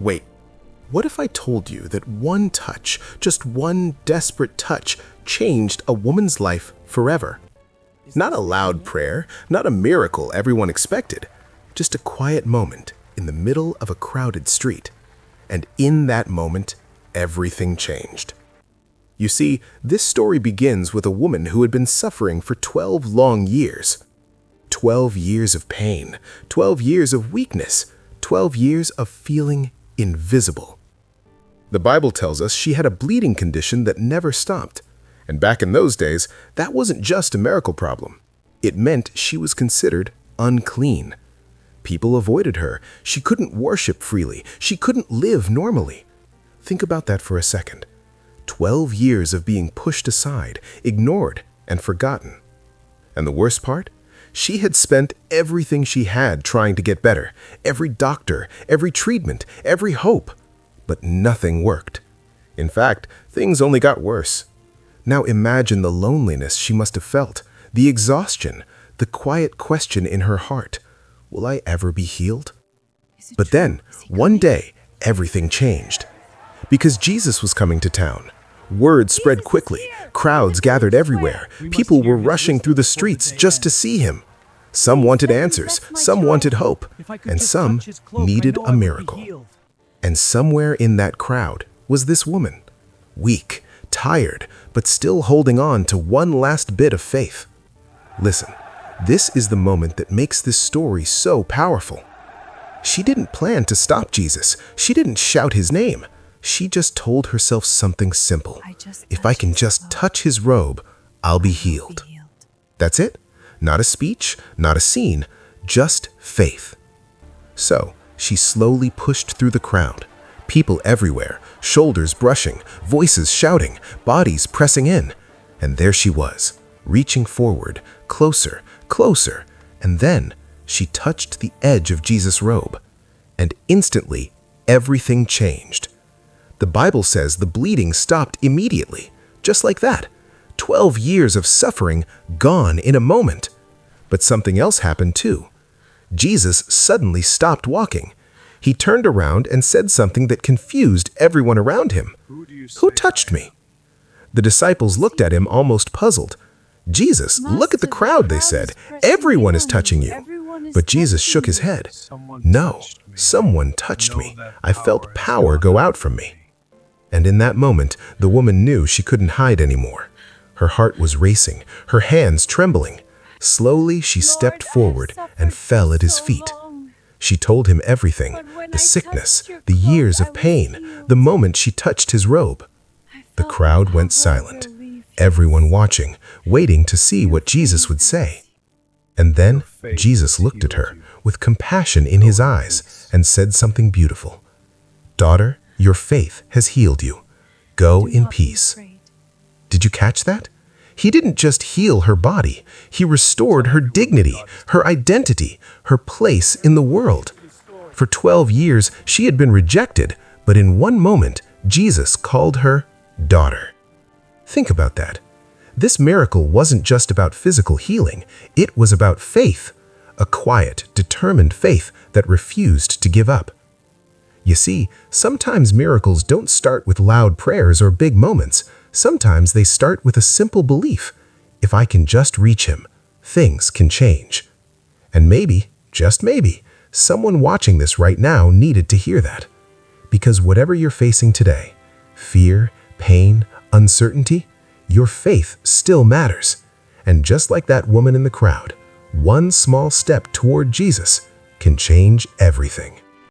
Wait, what if I told you that one touch, just one desperate touch, changed a woman's life forever? Not a loud prayer, not a miracle everyone expected, just a quiet moment in the middle of a crowded street. And in that moment, everything changed. You see, this story begins with a woman who had been suffering for 12 long years. 12 years of pain, 12 years of weakness, 12 years of feeling invisible. The Bible tells us she had a bleeding condition that never stopped. And back in those days, that wasn't just a miracle problem. It meant she was considered unclean. People avoided her. She couldn't worship freely. She couldn't live normally. Think about that for a second. 12 years of being pushed aside, ignored, and forgotten. And the worst part? She had spent everything she had trying to get better. Every doctor, every treatment, every hope. But nothing worked. In fact, things only got worse. Now imagine the loneliness she must have felt, the exhaustion, the quiet question in her heart. Will I ever be healed? But then, one day, everything changed. Because Jesus was coming to town. Word spread quickly. Crowds gathered everywhere. People were rushing through the streets just to see him. Some wanted answers, some wanted hope, and some needed a miracle. And somewhere in that crowd was this woman, weak, tired, but still holding on to one last bit of faith. Listen, this is the moment that makes this story so powerful. She didn't plan to stop Jesus. She didn't shout his name. She just told herself something simple. If I can just touch his robe, I'll be healed. That's it. Not a speech, not a scene, just faith. So, she slowly pushed through the crowd. People everywhere, shoulders brushing, voices shouting, bodies pressing in. And there she was, reaching forward, closer, closer. And then she touched the edge of Jesus' robe. And instantly, everything changed. The Bible says the bleeding stopped immediately, just like that. 12 years of suffering gone in a moment. But something else happened too. Jesus suddenly stopped walking. He turned around and said something that confused everyone around him. Who touched me? The disciples looked at him almost puzzled. Jesus, look at the crowd, they said. Everyone is touching you. But Jesus shook his head. No, someone touched me. I felt power go out from me. And in that moment, the woman knew she couldn't hide anymore. Her heart was racing, her hands trembling. Slowly, she stepped forward and fell at his feet. She told him everything, the sickness, the years of pain, the moment she touched his robe. The crowd went silent, everyone watching, waiting to see what Jesus would say. And then Jesus looked at her with compassion in his eyes and said something beautiful. Daughter, your faith has healed you. Go in peace. Did you catch that? He didn't just heal her body. He restored her dignity, her identity, her place in the world. For 12 years, she had been rejected, but in one moment, Jesus called her daughter. Think about that. This miracle wasn't just about physical healing. It was about faith, a quiet, determined faith that refused to give up. You see, sometimes miracles don't start with loud prayers or big moments. Sometimes they start with a simple belief. If I can just reach him, things can change. And maybe, just maybe, someone watching this right now needed to hear that. Because whatever you're facing today, fear, pain, uncertainty, your faith still matters. And just like that woman in the crowd, one small step toward Jesus can change everything.